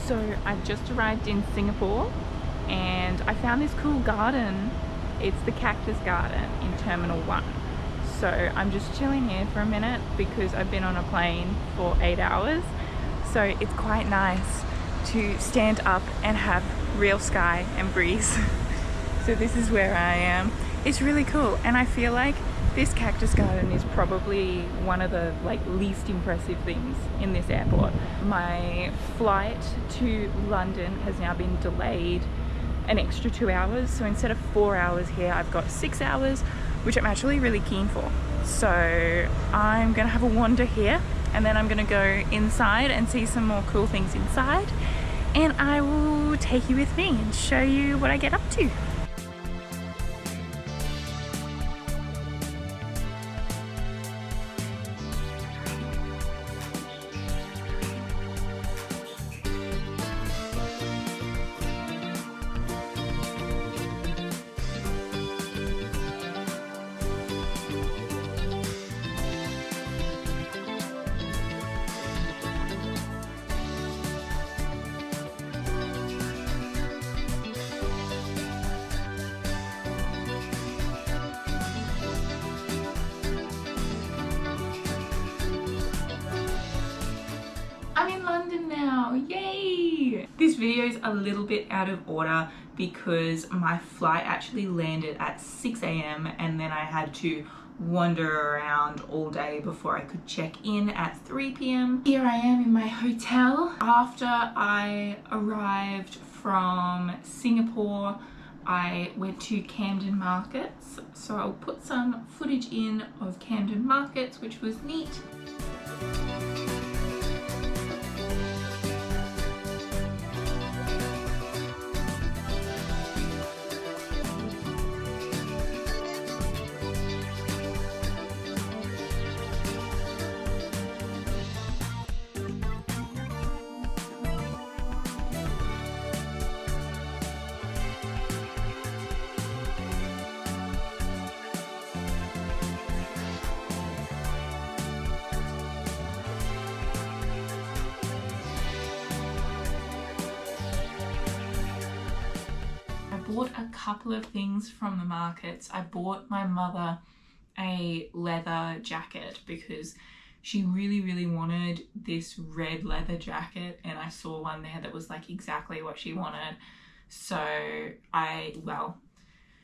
So I've just arrived in Singapore and I found this cool garden. It's the Cactus Garden in Terminal 1. So I'm just chilling here for a minute because I've been on a plane for 8 hours. So it's quite nice to stand up and have real sky and breeze. So this is where I am. It's really cool, and I feel like this cactus garden is probably one of the least impressive things in this airport. My flight to London has now been delayed an extra 2 hours, so instead of 4 hours here I've got 6 hours, which I'm actually really keen for. So I'm gonna have a wander here and then I'm gonna go inside and see some more cool things inside, and I will take you with me and show you what I get up to. I'm in London now, yay! This video is a little bit out of order because my flight actually landed at 6 AM and then I had to wander around all day before I could check in at 3 PM. Here I am in my hotel. After I arrived from Singapore, I went to Camden Markets, so I'll put some footage in of Camden Markets, which was neat. Bought a couple of things from the markets. I bought my mother a leather jacket because she really wanted this red leather jacket, and I saw one there that was like exactly what she wanted. So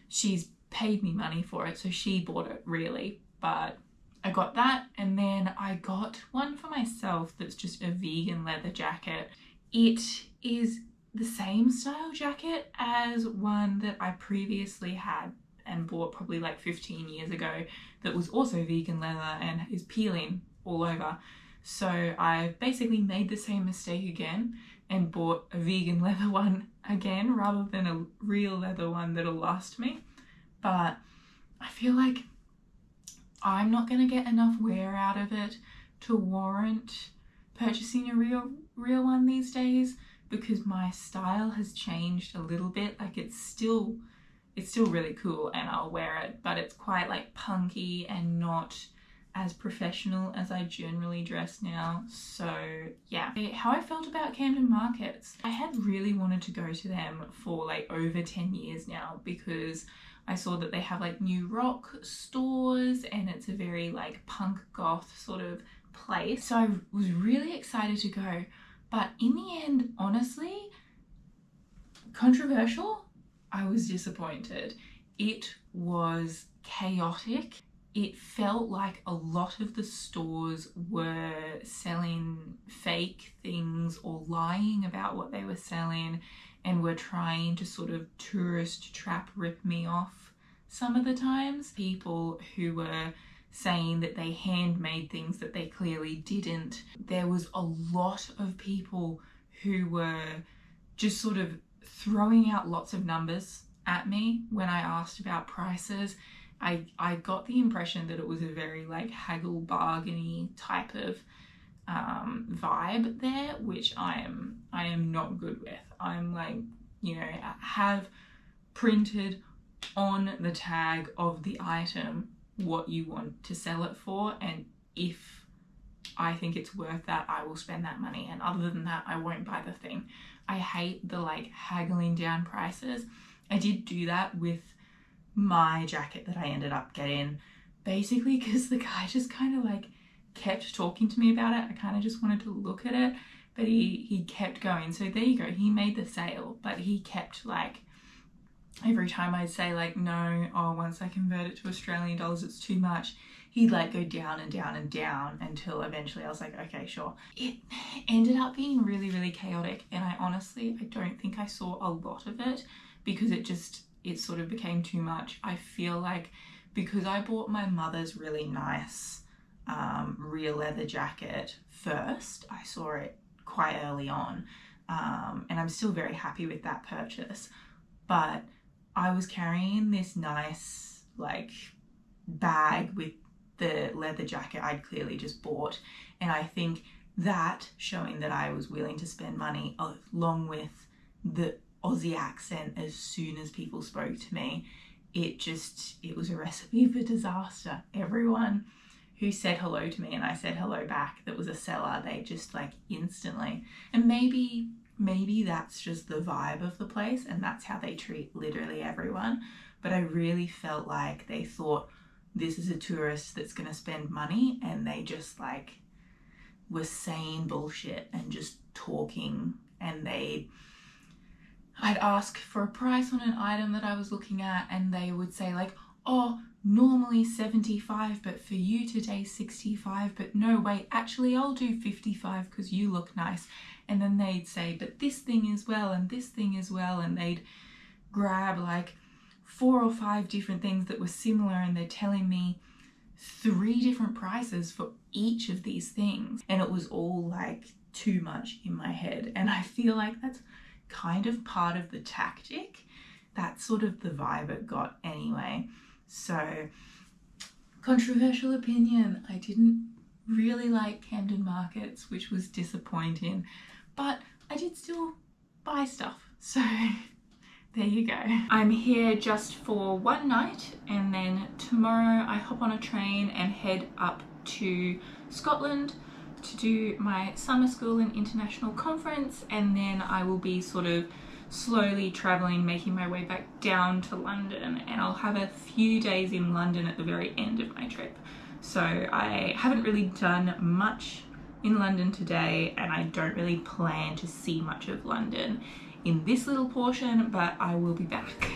she's paid me money for it, so she bought it really, but I got that, and then I got one for myself that's just a vegan leather jacket. It is the same style jacket as one that I previously had and bought probably like 15 years ago that was also vegan leather and is peeling all over. So I basically made the same mistake again and bought a vegan leather one again rather than a real leather one that'll last me. But I feel like I'm not going to get enough wear out of it to warrant purchasing a real one these days, because my style has changed a little bit. Like it's still really cool and I'll wear it, but it's quite like punky and not as professional as I generally dress now. So yeah, how I felt about Camden Markets. I had really wanted to go to them for like over 10 years now because I saw that they have like new rock stores and it's a very like punk goth sort of place. So I was really excited to go. But in the end, honestly, controversial, I was disappointed. It was chaotic. It felt like a lot of the stores were selling fake things or lying about what they were selling and were trying to sort of tourist trap rip me off some of the times. People who were saying that they handmade things that they clearly didn't. There was a lot of people who were just sort of throwing out lots of numbers at me when I asked about prices. I got the impression that it was a very like haggle bargainy type of vibe there, which I am not good with. I'm like, you know, have printed on the tag of the item what you want to sell it for, and if I think it's worth that, I will spend that money, and other than that, I won't buy the thing. I hate the like haggling down prices. I did do that with my jacket that I ended up getting, basically because the guy just kind of like kept talking to me about it. I kind of just wanted to look at it, but he kept going. So there you go, he made the sale, but he kept like, every time I'd say like, no, oh, once I convert it to Australian dollars, it's too much, he'd like go down and down and down until eventually I was like, okay, sure. It ended up being really, really chaotic. And I don't think I saw a lot of it because it sort of became too much. I feel like because I bought my mother's really nice real leather jacket first, I saw it quite early on. And I'm still very happy with that purchase. But I was carrying this nice like bag with the leather jacket I'd clearly just bought, and I think that, showing that I was willing to spend money, along with the Aussie accent as soon as people spoke to me, it was a recipe for disaster. Everyone who said hello to me and I said hello back that was a seller, they just like instantly, and maybe that's just the vibe of the place and that's how they treat literally everyone, but I really felt like they thought this is a tourist that's going to spend money, and they just like were saying bullshit and just talking, and I'd ask for a price on an item that I was looking at and they would say like, oh, normally 75, but for you today 65, but no, wait, actually I'll do 55 because you look nice. And then they'd say, but this thing as well and this thing as well, and they'd grab like 4 or 5 different things that were similar, and they're telling me 3 different prices for each of these things, and it was all like too much in my head. And I feel like that's kind of part of the tactic. That's sort of the vibe it got anyway. So, controversial opinion, I didn't really like Camden markets, which was disappointing, but I did still buy stuff, so there you go. I'm here just for one night, and then tomorrow I hop on a train and head up to Scotland to do my summer school and international conference, and then I will be sort of slowly traveling, making my way back down to London, and I'll have a few days in London at the very end of my trip. So I haven't really done much in London today, and I don't really plan to see much of London in this little portion, but I will be back.